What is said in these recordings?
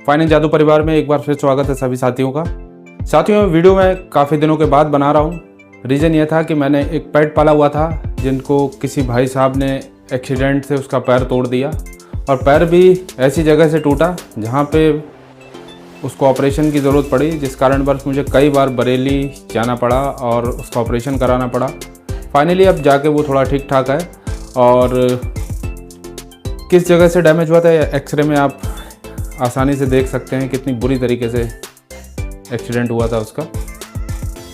Finance जादू परिवार में एक बार फिर स्वागत है सभी साथियों का। साथियों, वीडियो मैं काफ़ी दिनों के बाद बना रहा हूँ। रीज़न ये था कि मैंने एक पेट पाला हुआ था जिनको किसी भाई साहब ने एक्सीडेंट से उसका पैर तोड़ दिया, और पैर भी ऐसी जगह से टूटा जहाँ पे उसको ऑपरेशन की ज़रूरत पड़ी, जिस कारणवश मुझे कई बार बरेली जाना पड़ा और उसका ऑपरेशन कराना पड़ा। फाइनली अब जाके वो थोड़ा ठीक ठाक है, और किस जगह से डैमेज हुआ था एक्सरे में आप आसानी से देख सकते हैं कितनी बुरी तरीके से एक्सीडेंट हुआ था उसका।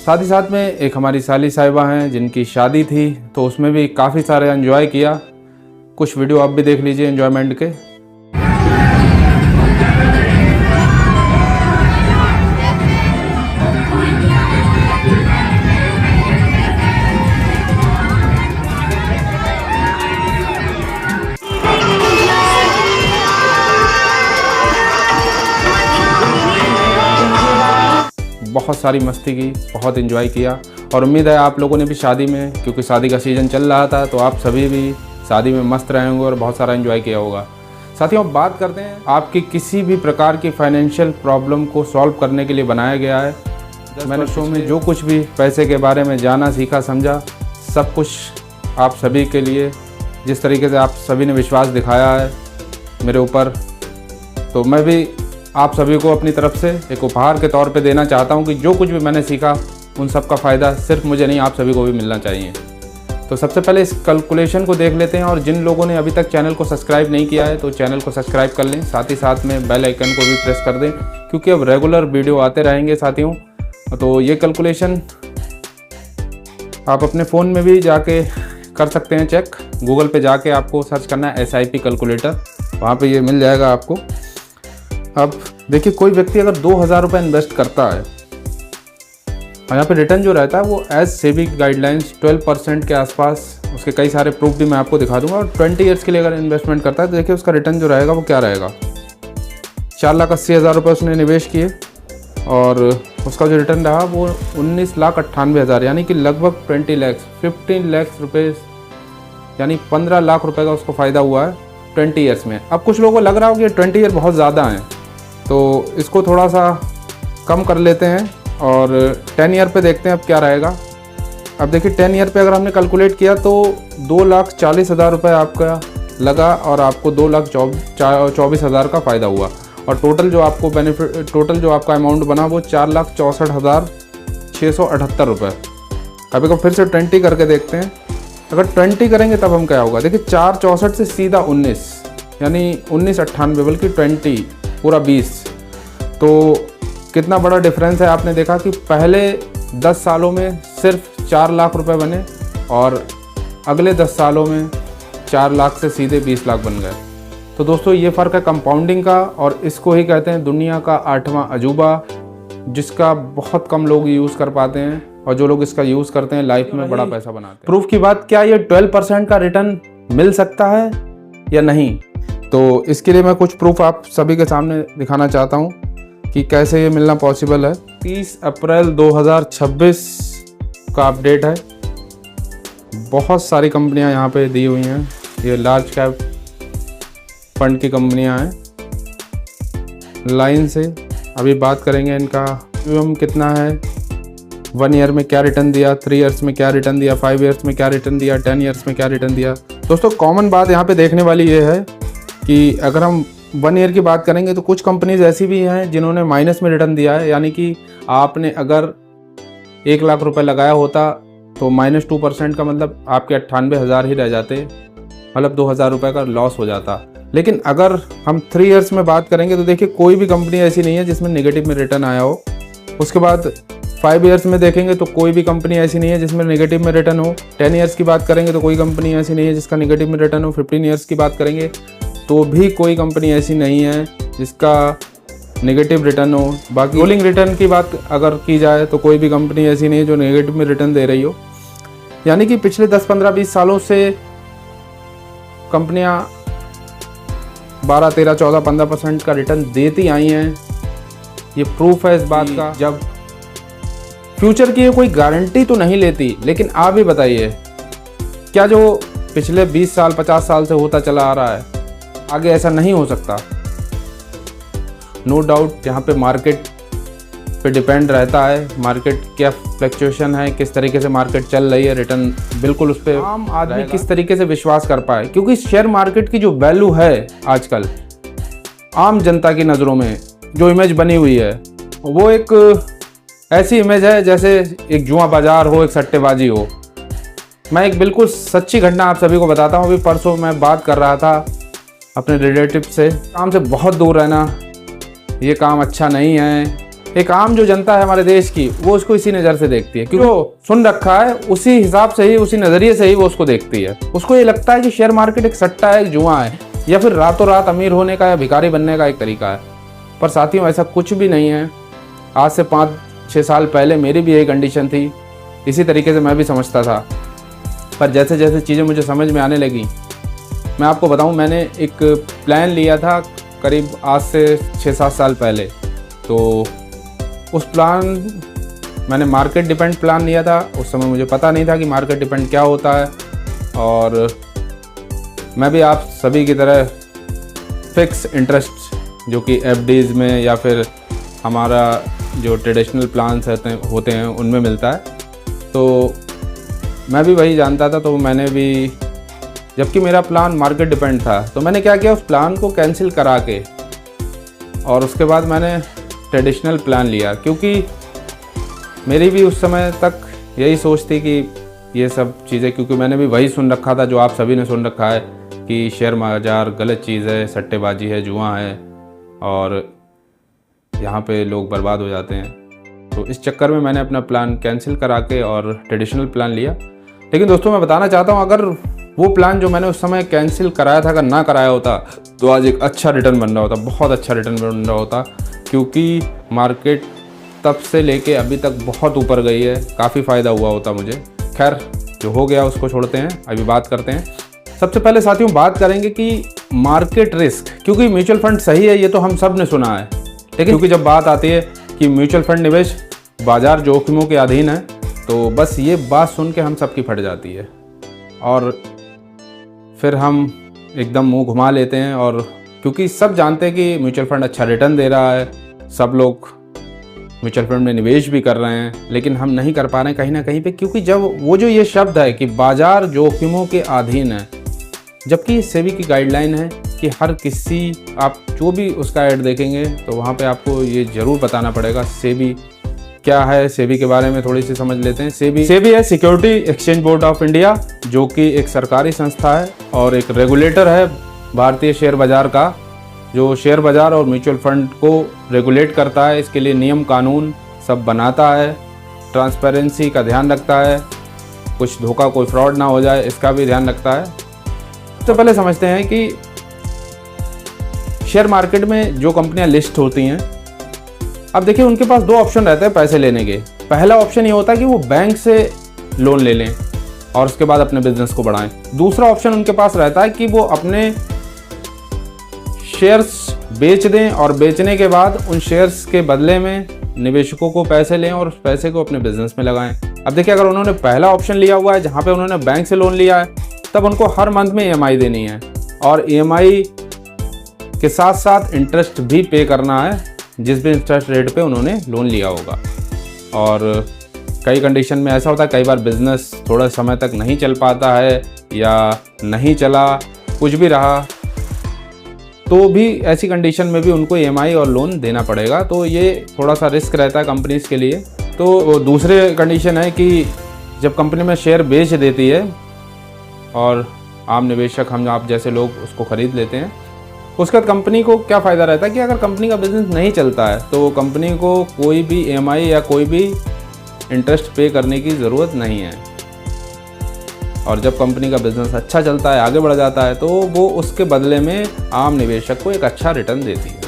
साथ ही साथ में एक हमारी साली साहिबा हैं जिनकी शादी थी, तो उसमें भी काफ़ी सारे एंजॉय किया। कुछ वीडियो आप भी देख लीजिए एंजॉयमेंट के। बहुत सारी मस्ती की, बहुत एंजॉय किया, और उम्मीद है आप लोगों ने भी शादी में, क्योंकि शादी का सीज़न चल रहा था, तो आप सभी भी शादी में मस्त रहे होंगे और बहुत सारा एंजॉय किया होगा। साथियों, बात करते हैं आपकी किसी भी प्रकार की फाइनेंशियल प्रॉब्लम को सॉल्व करने के लिए बनाया गया है। मैंने शो में जो कुछ भी पैसे के बारे में जाना, सीखा, समझा, सब कुछ आप सभी के लिए, जिस तरीके से आप सभी ने विश्वास दिखाया है मेरे ऊपर, तो मैं भी आप सभी को अपनी तरफ से एक उपहार के तौर पे देना चाहता हूं कि जो कुछ भी मैंने सीखा उन सब का फ़ायदा सिर्फ मुझे नहीं, आप सभी को भी मिलना चाहिए। तो सबसे पहले इस कैलकुलेशन को देख लेते हैं, और जिन लोगों ने अभी तक चैनल को सब्सक्राइब नहीं किया है तो चैनल को सब्सक्राइब कर लें, साथ ही साथ में बेल आइकन को भी प्रेस कर दें, क्योंकि अब रेगुलर वीडियो आते रहेंगे साथियों। तो ये कैलकुलेशन आप अपने फ़ोन में भी जाके कर सकते हैं चेक। गूगल पे जाके आपको सर्च करना है SIP कैलकुलेटर, वहाँ पे ये मिल जाएगा आपको। अब देखिए, कोई व्यक्ति अगर 2000 रुपये इन्वेस्ट करता है और यहाँ पे रिटर्न जो रहता है वो एज सेबी गाइडलाइंस 12% के आसपास, उसके कई सारे प्रूफ भी मैं आपको दिखा दूंगा। और 20 ईयर्स के लिए अगर इन्वेस्टमेंट करता है तो देखिए उसका रिटर्न जो रहेगा वो क्या रहेगा। 4,80,000 रुपये उसने निवेश किए और उसका जो रिटर्न रहा वो 19,98,000, यानी कि लगभग 15 लाख रुपये, यानी 15 लाख रुपये का उसको फ़ायदा हुआ है 20 ईयर्स में। अब कुछ लोगों को लग रहा हो कि 20 ईयर बहुत ज़्यादा हैं, तो इसको थोड़ा सा कम कर लेते हैं और 10 ईयर पे देखते हैं अब क्या रहेगा। अब देखिए 10 ईयर पे अगर हमने कैलकुलेट किया तो 2,40,000 रुपये आपका लगा, और आपको 2,24,000 का फ़ायदा हुआ, और टोटल जो आपको बेनिफिट, टोटल जो आपका अमाउंट बना वो 4,64,678 रुपये। अभी को फिर से 20 करके देखते हैं। अगर 20 करेंगे तब हम क्या होगा, देखिए 4,64 से सीधा 19, यानी 1998, बल्कि 20 पूरा 20। तो कितना बड़ा डिफरेंस है। आपने देखा कि पहले 10 सालों में सिर्फ 4 लाख रुपए बने, और अगले 10 सालों में 4 लाख से सीधे 20 लाख बन गए। तो दोस्तों, ये फ़र्क है कंपाउंडिंग का, और इसको ही कहते हैं दुनिया का 8वां अजूबा, जिसका बहुत कम लोग यूज़ कर पाते हैं, और जो लोग इसका यूज़ करते हैं लाइफ में बड़ा पैसा बनाते हैं। प्रूफ की बात, क्या ये 12% का रिटर्न मिल सकता है या नहीं, तो इसके लिए मैं कुछ प्रूफ आप सभी के सामने दिखाना चाहता हूँ कि कैसे ये मिलना पॉसिबल है। 30 अप्रैल 2026 का अपडेट है। बहुत सारी कंपनियां यहाँ पे दी हुई हैं, ये लार्ज कैप फंड की कंपनियां हैं लाइन से। अभी बात करेंगे इनका कितना है, 1 ईयर में क्या रिटर्न दिया, 3 ईयर्स में क्या रिटर्न दिया, 5 ईयर्स में क्या रिटर्न दिया, 10 ईयर्स में क्या रिटर्न दिया। दोस्तों, कॉमन बात यहाँ पे देखने वाली ये है कि अगर हम 1 ईयर की बात करेंगे तो कुछ कंपनीज ऐसी भी हैं जिन्होंने माइनस में रिटर्न दिया है, यानी कि आपने अगर 1 लाख रुपए लगाया होता तो -2% का मतलब आपके 98,000 ही रह जाते, मतलब 2,000 रुपये का लॉस हो जाता। लेकिन अगर हम 3 ईयर्स में बात करेंगे तो देखिए कोई भी कंपनी ऐसी नहीं है जिसमें नेगेटिव में रिटर्न आया हो। उसके बाद 5 ईयर्स में देखेंगे तो कोई भी कंपनी ऐसी नहीं है जिसमें नेगेटिव में रिटर्न हो। 10 ईयर्स की बात करेंगे तो कोई कंपनी ऐसी नहीं है जिसका नेगेटिव में रिटर्न हो। 15 ईयर्स की बात करेंगे तो भी कोई कंपनी ऐसी नहीं है जिसका नेगेटिव रिटर्न हो। बाकी रोलिंग रिटर्न की बात अगर की जाए तो कोई भी कंपनी ऐसी नहीं है जो नेगेटिव में रिटर्न दे रही हो। यानी कि पिछले 10, 15, 20 सालों से कंपनियां 12, 13, 14, 15% का रिटर्न देती आई हैं। ये प्रूफ है इस बात का। जब फ्यूचर की कोई गारंटी तो नहीं लेती, लेकिन आप ही बताइए, क्या जो पिछले 20 साल 50 साल से होता चला आ रहा है आगे ऐसा नहीं हो सकता? नो डाउट यहाँ पे मार्केट पे डिपेंड रहता है, मार्केट क्या फ्लक्चुएशन है, किस तरीके से मार्केट चल रही है, रिटर्न बिल्कुल उस पर आम आदमी किस तरीके से विश्वास कर पाए। क्योंकि शेयर मार्केट की जो वैल्यू है आजकल आम जनता की नज़रों में जो इमेज बनी हुई है वो एक ऐसी इमेज है जैसे एक जुआ बाजार हो, एक सट्टेबाजी हो। मैं एक बिल्कुल सच्ची घटना आप सभी को बताता हूँ। अभी परसों मैं बात कर रहा था अपने रिलेटिव से, काम से बहुत दूर रहना, ये काम अच्छा नहीं है। एक आम जो जनता है हमारे देश की वो उसको इसी नज़र से देखती है, क्योंकि वो सुन रखा है उसी हिसाब से ही, उसी नज़रिए से ही वो उसको देखती है। उसको ये लगता है कि शेयर मार्केट एक सट्टा है, एक जुआ है, या फिर रातों रात अमीर होने का या भिखारी बनने का एक तरीका है। पर साथियों ऐसा कुछ भी नहीं है। आज से 5-6 साल पहले मेरी भी यही कंडीशन थी, इसी तरीके से मैं भी समझता था। पर जैसे जैसे चीज़ें मुझे समझ में आने लगी, मैं आपको बताऊं, मैंने एक प्लान लिया था करीब आज से 6-7 साल पहले। तो उस प्लान मैंने मार्केट डिपेंड प्लान लिया था। उस समय मुझे पता नहीं था कि मार्केट डिपेंड क्या होता है, और मैं भी आप सभी की तरह फिक्स इंटरेस्ट जो कि एफडीज़ में या फिर हमारा जो ट्रेडिशनल प्लान्स होते हैं उनमें मिलता है, तो मैं भी वही जानता था। तो मैंने भी, जबकि मेरा प्लान मार्केट डिपेंड था, तो मैंने क्या किया, उस प्लान को कैंसिल करा के और उसके बाद मैंने ट्रेडिशनल प्लान लिया। क्योंकि मेरी भी उस समय तक यही सोच थी कि ये सब चीज़ें, क्योंकि मैंने भी वही सुन रखा था जो आप सभी ने सुन रखा है कि शेयर बाज़ार गलत चीज़ है, सट्टेबाजी है, जुआ है और यहाँ पे लोग बर्बाद हो जाते हैं। तो इस चक्कर में मैंने अपना प्लान कैंसिल करा के और ट्रेडिशनल प्लान लिया। लेकिन दोस्तों मैं बताना चाहता हूँ, अगर वो प्लान जो मैंने उस समय कैंसिल कराया था, अगर ना कराया होता तो आज एक अच्छा रिटर्न बन रहा होता, बहुत अच्छा रिटर्न बन रहा होता। क्योंकि मार्केट तब से लेके अभी तक बहुत ऊपर गई है, काफ़ी फ़ायदा हुआ होता मुझे। खैर, जो हो गया उसको छोड़ते हैं, अभी बात करते हैं। सबसे पहले साथियों बात करेंगे कि मार्केट रिस्क, क्योंकि म्यूचुअल फंड सही है ये तो हम सब ने सुना है, लेकिन क्योंकि जब बात आती है कि म्यूचुअल फंड निवेश बाजार जोखिमों के अधीन है, तो बस ये बात सुन के हम सबकी फट जाती है और फिर हम एकदम मुंह घुमा लेते हैं। और क्योंकि सब जानते हैं कि म्यूचुअल फंड अच्छा रिटर्न दे रहा है, सब लोग म्यूचुअल फंड में निवेश भी कर रहे हैं, लेकिन हम नहीं कर पा रहे हैं कहीं ना कहीं पे। क्योंकि जब वो जो ये शब्द है कि बाजार जोखिमों के अधीन है, जबकि सेबी की गाइडलाइन है कि हर किसी, आप जो भी उसका ऐड देखेंगे तो वहाँ पे आपको ये ज़रूर बताना पड़ेगा सेबी क्या है। सेबी के बारे में थोड़ी सी समझ लेते हैं। सेबी है security exchange board of India, जो कि एक सरकारी संस्था है और एक रेगुलेटर है भारतीय शेयर बाज़ार का, जो शेयर बाज़ार और म्यूचुअल फंड को रेगुलेट करता है। इसके लिए नियम कानून सब बनाता है, ट्रांसपेरेंसी का ध्यान रखता है, कुछ धोखा कोई फ्रॉड ना हो जाए इसका भी ध्यान रखता है। सबसे पहले समझते हैं कि शेयर मार्केट में जो कंपनियां लिस्ट होती हैं, अब देखिए उनके पास 2 ऑप्शन रहते हैं पैसे लेने के। पहला ऑप्शन ये होता है कि वो बैंक से लोन ले लें और उसके बाद अपने बिजनेस को बढ़ाएं। दूसरा ऑप्शन उनके पास रहता है कि वो अपने शेयर्स बेच दें और बेचने के बाद उन शेयर्स के बदले में निवेशकों को पैसे लें और उस पैसे को अपने बिजनेस में लगाएं। अब देखिए अगर उन्होंने पहला ऑप्शन लिया हुआ है जहाँ पे उन्होंने बैंक से लोन लिया है, तब उनको हर मंथ में EMI देनी है और EMI के साथ साथ इंटरेस्ट भी पे करना है जिस भी इंटरेस्ट रेट पे उन्होंने लोन लिया होगा। और कई कंडीशन में ऐसा होता है, कई बार बिजनेस थोड़ा समय तक नहीं चल पाता है या नहीं चला, कुछ भी रहा, तो भी ऐसी कंडीशन में भी उनको EMI और लोन देना पड़ेगा। तो ये थोड़ा सा रिस्क रहता है कंपनीज के लिए। तो दूसरे कंडीशन है कि जब कंपनी में शेयर बेच देती है और आम निवेशक हम आप जैसे लोग उसको ख़रीद लेते हैं, उसके बाद कंपनी को क्या फ़ायदा रहता है कि अगर कंपनी का बिज़नेस नहीं चलता है तो कंपनी को कोई भी EMI या कोई भी इंटरेस्ट पे करने की ज़रूरत नहीं है। और जब कंपनी का बिज़नेस अच्छा चलता है, आगे बढ़ जाता है, तो वो उसके बदले में आम निवेशक को एक अच्छा रिटर्न देती है।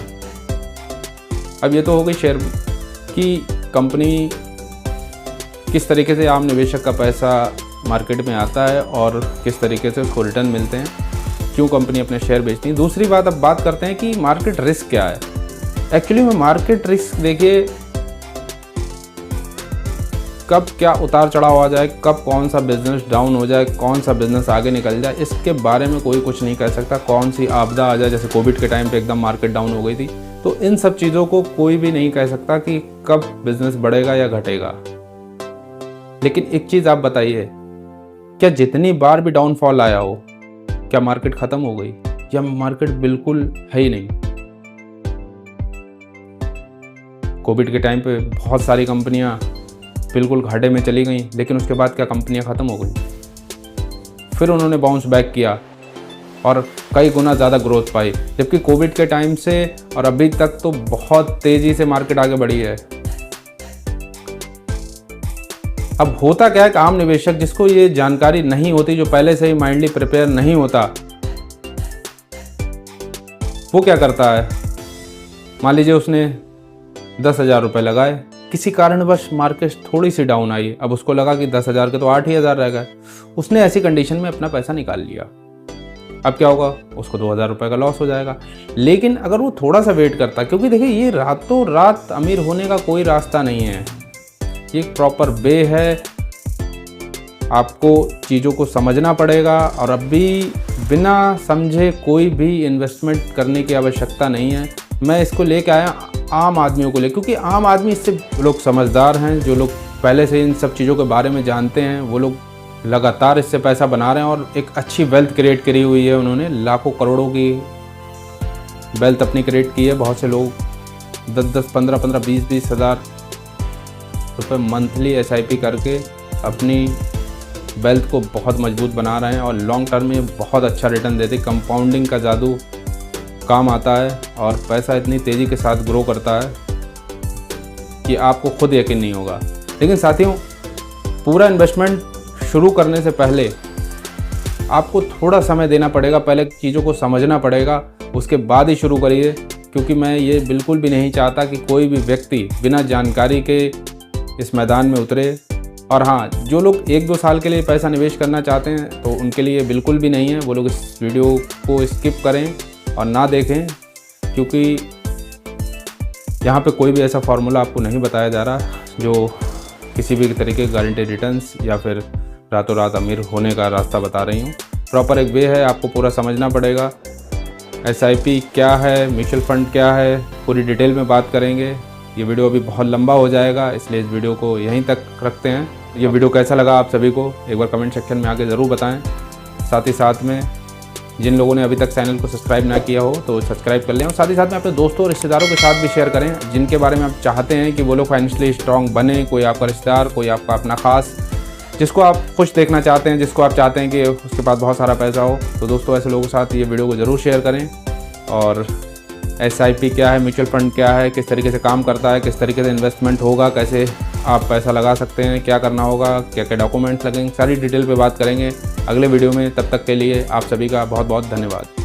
अब ये तो हो गई शेयर की कंपनी किस तरीके से आम निवेशक का पैसा मार्केट में आता है और किस तरीके से उसको रिटर्न मिलते हैं, क्यों कंपनी अपने शेयर बेचती है। दूसरी बात अब बात करते हैं कि मार्केट रिस्क क्या है। एक्चुअली में मार्केट रिस्क देखिए, कब क्या उतार चढ़ाव आ जाए, कब कौन सा बिजनेस डाउन हो जाए, कौन सा बिजनेस आगे निकल जाए, इसके बारे में कोई कुछ नहीं कह सकता। कौन सी आपदा आ जाए, जैसे कोविड के टाइम पे एकदम मार्केट डाउन हो गई थी, तो इन सब चीज़ों को कोई भी नहीं कह सकता कि कब बिजनेस बढ़ेगा या घटेगा। लेकिन एक चीज़ आप बताइए, क्या जितनी बार भी डाउनफॉल आया हो, क्या मार्केट ख़त्म हो गई या मार्केट बिल्कुल है ही नहीं? कोविड के टाइम पे बहुत सारी कंपनियां बिल्कुल घाटे में चली गई, लेकिन उसके बाद क्या कंपनियां ख़त्म हो गई? फिर उन्होंने बाउंस बैक किया और कई गुना ज़्यादा ग्रोथ पाई। जबकि कोविड के टाइम से और अभी तक तो बहुत तेज़ी से मार्केट आगे बढ़ी है। अब होता क्या है कि आम निवेशक जिसको ये जानकारी नहीं होती, जो पहले से ही माइंडली प्रिपेयर नहीं होता, वो क्या करता है, मान लीजिए उसने 10,000 रुपये लगाए, किसी कारणवश मार्केट थोड़ी सी डाउन आई, अब उसको लगा कि 10,000 के तो 8,000 रह गए, उसने ऐसी कंडीशन में अपना पैसा निकाल लिया। अब क्या होगा, उसको 2,000 रुपये का लॉस हो जाएगा। लेकिन अगर वो थोड़ा सा वेट करता, क्योंकि देखिए ये रातों रात अमीर होने का कोई रास्ता नहीं है, ये एक प्रॉपर वे है, आपको चीज़ों को समझना पड़ेगा। और अभी बिना समझे कोई भी इन्वेस्टमेंट करने की आवश्यकता नहीं है। मैं इसको लेके आया आम आदमियों को ले, क्योंकि आम आदमी इससे लोग समझदार हैं, जो लोग पहले से इन सब चीज़ों के बारे में जानते हैं, वो लोग लगातार इससे पैसा बना रहे हैं और एक अच्छी वेल्थ क्रिएट करी हुई है। उन्होंने लाखों करोड़ों की वेल्थ अपनी क्रिएट की है। बहुत से लोग 10-10, 15-15, 20-20 हज़ार रुपये मंथली SIP करके अपनी वेल्थ को बहुत मजबूत बना रहे हैं और लॉन्ग टर्म में बहुत अच्छा रिटर्न देते। कंपाउंडिंग का जादू काम आता है और पैसा इतनी तेज़ी के साथ ग्रो करता है कि आपको खुद यकीन नहीं होगा। लेकिन साथियों, पूरा इन्वेस्टमेंट शुरू करने से पहले आपको थोड़ा समय देना पड़ेगा, पहले चीज़ों को समझना पड़ेगा, उसके बाद ही शुरू करिए। क्योंकि मैं ये बिल्कुल भी नहीं चाहता कि कोई भी व्यक्ति बिना जानकारी के इस मैदान में उतरे। और हाँ, जो लोग 1-2 साल के लिए पैसा निवेश करना चाहते हैं तो उनके लिए बिल्कुल भी नहीं है। वो लोग इस वीडियो को स्किप करें और ना देखें, क्योंकि यहाँ पे कोई भी ऐसा फार्मूला आपको नहीं बताया जा रहा जो किसी भी तरीके के गारंटेड रिटर्न्स या फिर रातों रात अमीर होने का रास्ता बता रही हूँ। प्रॉपर एक वे है, आपको पूरा समझना पड़ेगा। SIP क्या है, म्यूचुअल फंड क्या है, पूरी डिटेल में बात करेंगे। ये वीडियो अभी बहुत लंबा हो जाएगा, इसलिए इस वीडियो को यहीं तक रखते हैं। ये वीडियो कैसा लगा आप सभी को एक बार कमेंट सेक्शन में आके ज़रूर बताएं। साथ ही साथ में जिन लोगों ने अभी तक चैनल को सब्सक्राइब ना किया हो तो सब्सक्राइब कर लें और साथ ही साथ में अपने दोस्तों और रिश्तेदारों के साथ भी शेयर करें, जिनके बारे में आप चाहते हैं कि वो लोग फाइनेंशियली स्ट्रॉन्ग बने। कोई आपका रिश्तेदार, कोई आपका अपना खास, जिसको आप खुश देखना चाहते हैं, जिसको आप चाहते हैं कि उसके पास बहुत सारा पैसा हो। तो दोस्तों, ऐसे लोगों के साथ ये वीडियो को ज़रूर शेयर करें। और SIP क्या है, म्यूचुअल फंड क्या है, किस तरीके से काम करता है, किस तरीके से इन्वेस्टमेंट होगा, कैसे आप पैसा लगा सकते हैं, क्या करना होगा, क्या क्या डॉक्यूमेंट्स लगेंगे, सारी डिटेल पे बात करेंगे अगले वीडियो में। तब तक के लिए आप सभी का बहुत बहुत धन्यवाद।